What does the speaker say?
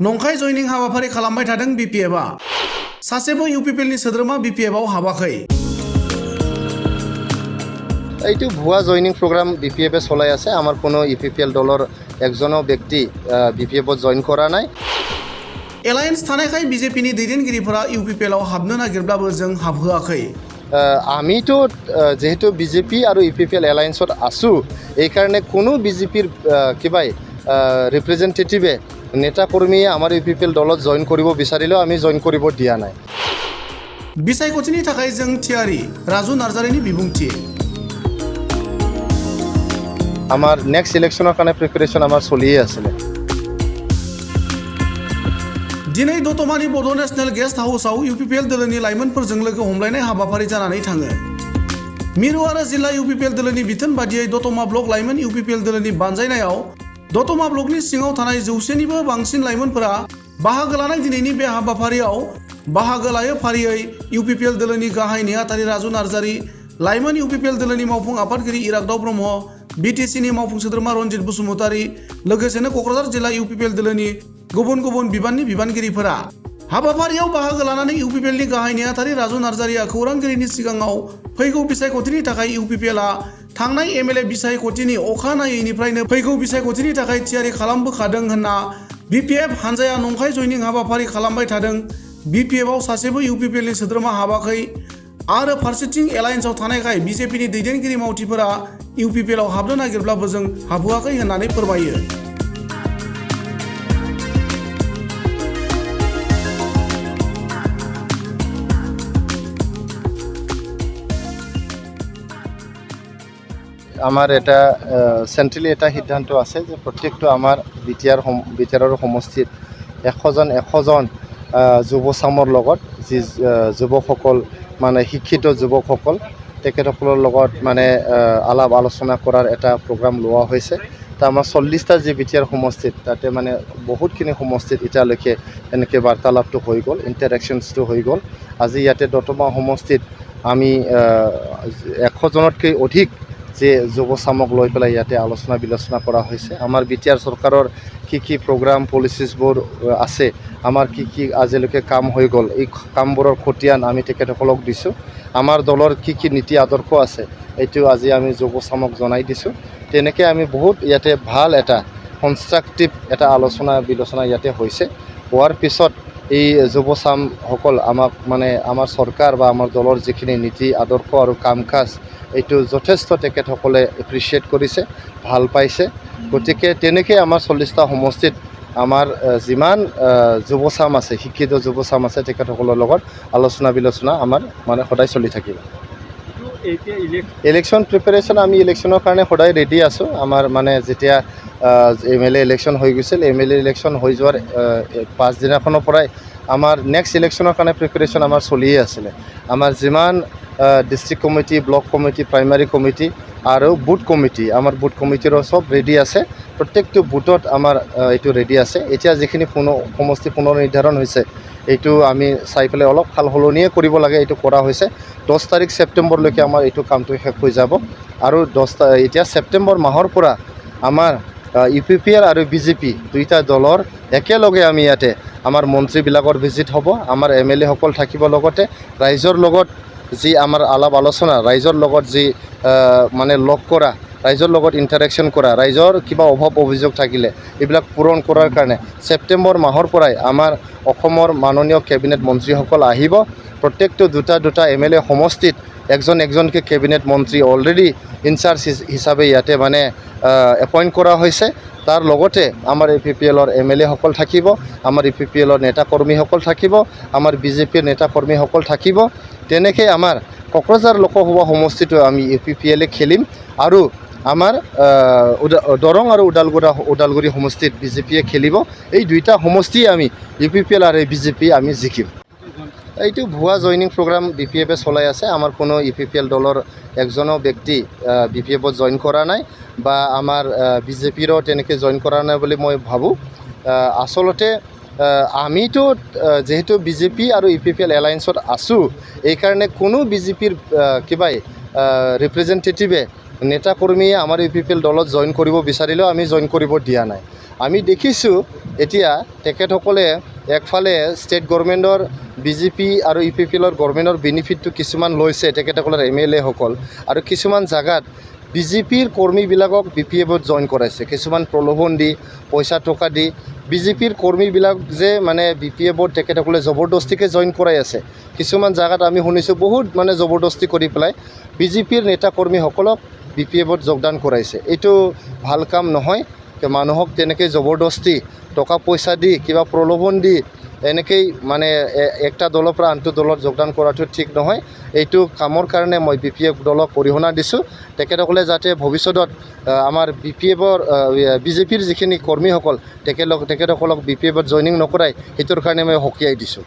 नंखाय जयनिं हाबाफारि खालामबाय थादों बिपिएफआ सासेबो इउपिपिएलनि सोद्रोमा बिपिएफआव हाबाखै। এইটো ভুয়া জয়নিং প্ৰগ্ৰাম বিপিএফে চলাই আছে। আমাৰ কোনো ইউপিপিএল দলৰ একজনো ব্যক্তি বিপিএফত জইন কৰা নাই। एलायन्स थानायखाय बिजेपिनि दैदेनगिरिफोरा इउपिपिएलआव हाबनो नागिरब्लाबो जों हाबहोआखै। আমিতো যেহেতু বিজেপি আৰু ইউপিপিএল এলায়েন্সত আছোঁ, এইকাৰণে কোনো বিজেপিৰ কিবাই ৰিপ্ৰেজেণ্টেটিভে নেতা কৰ্মীয়ে আমাৰ ইউপিপিএল দলত জইন কৰিব বিচাৰিলেও আমি জইন কৰিব দিয়া নাই। बिसायख'थिनि थाखाय जों थियारि, राजु नार्जारिनि बिबुंथि। আমাৰ নেক্সট ইলেকশ্যনৰ কাৰণে প্ৰিপেৰেশ্যন আমাৰ চলিয়ে আছিলে। दिनै दतमानि बड' नेशनेल गेस्ट हाउसआव इउपिपिएल दोलोनि लाइमोनफोरजों लोगो हमलायनाय हाबाफारि जानानै थाङो। मिरु आरो जिल्ला इउपिपिएल दोलोनि बिथोन बादियै दतमा ब्लक लाइमोन इउपिपिएल दोलोनि बानजायनायाव दतमा ब्लकनि सिङाव थानाय 100निबो बांसिन लाइमोनफोरा बाहागो लानाय दिनैनि बे हाबाफारियाव बाहागो लायो फारियै इउपिपिएल दोलोनि गाहाय नेहाथारि राजु नार्जारि, लाइमोन इउपिपिएल दोलोनि मावफुं आफादगिरि इरागदाव ब्रह्म, बिटिसिनि मावफुं सोद्रोमा रनजित बसुमतारि, लोगोसेनो क'क्राझार जिल्ला इउपिपिएल दोलोनि गुबुन गुबुन बिबाननि बिबानगिरिफोरा हाबाफारियाव बाहागो लानानै इउपिपिएलनि गाहाय नेहाथारि राजु नार्जारिया खौरांगिरिनि सिगाङाव फैगौ बिसायख'थिनि थाखाय इउपिपिएलआ थांनाय एमएलए बिसायख'थिनि अखानायैनिफ्रायनो फैगौ बिसायख'थिनि थाखाय थियारि खालामबोखादों होनना बिपिएफ हानजाया नंखाय जयनिं हाबाफारि खालामबाय थादों। बिपिएफआव सासेबो इउपिपिएलनि सोद्रोमा हाबाखै आरो फारसेथिं एलायन्सआव थानायखाय बिजेपिनि दैदेनगिरि मावथिफोरा इउपिपिएलआव हाबनो नागिरब्लाबो जों हाबहोआखै होननानै फोरमायो। আমাৰ এটা চেণ্ট্ৰেলি এটা সিদ্ধান্ত আছে যে প্ৰত্যেকটো আমাৰ বিটিআৰৰ সমষ্টিত 100জন যুৱ চামৰ লগত যি যুৱকসকল মানে শিক্ষিত যুৱকসকল তেখেতসকলৰ লগত মানে আলাপ আলোচনা কৰাৰ এটা প্ৰগ্ৰাম লোৱা হৈছে। তা আমাৰ 40টা যি বিটিআৰ সমষ্টিত তাতে মানে বহুতখিনি সমষ্টিত এতিয়ালৈকে এনেকৈ বাৰ্তালাপটো হৈ গ'ল, ইণ্টাৰেকশ্যনছটো হৈ গ'ল। আজি ইয়াতে দতমা সমষ্টিত আমি 100জনতকৈ অধিক যে যুৱ চামক লৈ পেলাই ইয়াতে আলোচনা বিলোচনা কৰা হৈছে। আমাৰ বিটিআৰ চৰকাৰৰ কি প্ৰগ্ৰাম পলিচিছবোৰ আছে, আমাৰ কি আজিলৈকে কাম হৈ গ'ল, এই কামবোৰৰ খতিয়ান আমি তেখেতসকলক দিছোঁ। আমাৰ দলৰ কি নীতি আদৰ্শ আছে এইটো আজি আমি যুৱ চামক জনাই দিছোঁ। তেনেকৈ আমি বহুত ইয়াতে ভাল এটা কনষ্ট্ৰাকটিভ এটা আলোচনা বিলোচনা ইয়াতে হৈছে। হোৱাৰ পিছত এই যুৱ চামসকল আমাক মানে আমাৰ চৰকাৰ বা আমাৰ দলৰ যিখিনি নীতি আদৰ্শ আৰু কাম কাজ এইটো যথেষ্ট তেখেতসকলে এপ্ৰিচিয়েট কৰিছে, ভাল পাইছে। গতিকে তেনেকৈ আমাৰ 40টা সমষ্টিত আমাৰ যিমান যুৱ চাম আছে, শিক্ষিত যুৱ চাম আছে, তেখেতসকলৰ লগত আলোচনা বিলোচনা আমাৰ মানে সদায় চলি থাকিব। ইলেকশ্যন প্ৰিপেৰেশ্যন আমি ইলেকশ্যনৰ কাৰণে সদায় ৰেডি আছোঁ। আমাৰ মানে যেতিয়া এমএলএ ইলেকশ্যন হৈ গৈছিল, এমএলএ ইলেকশ্যন হৈ যোৱাৰ পাছদিনাখনৰ পৰাই আমাৰ নেক্সট ইলেকশ্যনৰ কাৰণে প্ৰিপেৰেশ্যন আমাৰ চলিয়ে আছিলে। আমাৰ যিমান district committee, block committee, primary committee আৰু বুথ কমিটি, আমাৰ বুথ কমিটিৰো চব ৰেডি আছে। প্ৰত্যেকটো বুথত আমাৰ এইটো ৰেডি আছে। এতিয়া যিখিনি সমষ্টি পুনৰ নিৰ্ধাৰণ হৈছে এইটো আমি চাই পেলাই অলপ সাল সলনিয়ে কৰিব লাগে, এইটো কৰা হৈছে। 10 তাৰিখ ছেপ্টেম্বৰলৈকে আমাৰ এইটো কামটো শেষ হৈ যাব। আৰু এতিয়া ছেপ্টেম্বৰ মাহৰ পৰা আমাৰ ইউপিপিএল আৰু বিজেপি দুইটা দলৰ একেলগে আমি ইয়াতে আমাৰ মন্ত্ৰীবিলাকৰ ভিজিট হ'ব, আমাৰ এমএলএসকল থাকিব, লগতে ৰাইজৰ লগত যি আমাৰ আলাপ আলোচনা, ৰাইজৰ লগত যি মানে লগ কৰা, ৰাইজৰ লগত ইণ্টাৰেকশ্যন কৰা, ৰাইজৰ কিবা অভাৱ অভিযোগ থাকিলে এইবিলাক পূৰণ কৰাৰ কাৰণে ছেপ্টেম্বৰ মাহৰ পৰাই আমাৰ অসমৰ মাননীয় কেবিনেট মন্ত্ৰীসকল আহিব। প্ৰত্যেকটো দুটা এমএলএ সমষ্টিত একজনকৈ কেবিনেট মন্ত্ৰী অলৰেডি ইনচাৰ্জ হিচাপে ইয়াতে মানে এপইণ্ট কৰা হৈছে। তাৰ লগতে আমাৰ ইউপিপিএলৰ এমএলএসকল থাকিব, আমাৰ ইউপিপিএলৰ নেতা কৰ্মীসকল থাকিব, আমাৰ বিজেপিৰ নেতা কৰ্মীসকল থাকিব। তেনেকৈ আমাৰ কোকৰাঝাৰ লোকসভা সমষ্টিটো আমি ইউপিপিএলে খেলিম আৰু আমাৰ দৰং আৰু ওদালগুৰি সমষ্টিত বিজেপিয়ে খেলিব। এই দুইটা সমষ্টিয়ে আমি ইউপিপিএল আৰু বিজেপি আমি জিকিম। এইটো ভুৱা জয়নিং প্ৰগ্ৰাম বিপিএফে চলাই আছে। আমাৰ কোনো ইউপিপিএল দলৰ একজনো ব্যক্তি বিপিএফত জইন কৰা নাই বা আমাৰ বিজেপিৰো তেনেকৈ জইন কৰা নাই বুলি মই ভাবোঁ। আচলতে আমিতো যেহেতু বিজেপি আৰু ইউপিপিএল এলায়েন্সত আছোঁ, এইকাৰণে কোনো বিজেপিৰ কিবাই ৰিপ্ৰেজেণ্টেটিভে নেতা কৰ্মীয়ে আমাৰ ইউপিপিএল দলত জইন কৰিব বিচাৰিলেও আমি জইন কৰিব দিয়া নাই। আমি দেখিছোঁ এতিয়া তেখেতসকলে একফালে ষ্টেট গভৰ্ণমেণ্টৰ বিজেপি আৰু UPPLৰ গভৰ্ণমেণ্টৰ বেনিফিটটো কিছুমান লৈছে তেখেতসকলৰ MLA সকল আৰু কিছুমান জাগাত বিজেপিৰ কৰ্মীবিলাকক BPFত জইন কৰাইছে কিছুমান প্ৰলোভন দি পইচা টকা দি বিজেপিৰ কৰ্মীবিলাক যে মানে BPFত তেখেতসকলে জবৰদস্তিকে জইন কৰাই আছে কিছুমান জাগাত আমি শুনিছোঁ বহুত মানে জবৰদস্তি কৰি পেলাই বিজেপিৰ নেতা কৰ্মীসকলক BPFত যোগদান কৰাইছে এইটো ভাল কাম নহয় মানুহক তেনেকৈ জবৰদস্তি টকা পইচা দি কিবা প্ৰলোভন দি এনেকৈ মানে একটা দলৰ পৰা আনটো দলত যোগদান কৰাটো ঠিক নহয় এইটো কামৰ কাৰণে মই BPF দলক অৰিহণা দিছোঁ তেখেতসকলে যাতে ভৱিষ্যতত আমাৰ BPFৰ বিজেপিৰ যিখিনি কৰ্মীসকল তেখেতসকলক BPFত জইনিং নকৰাই সেইটোৰ কাৰণে মই সকীয়াই দিছোঁ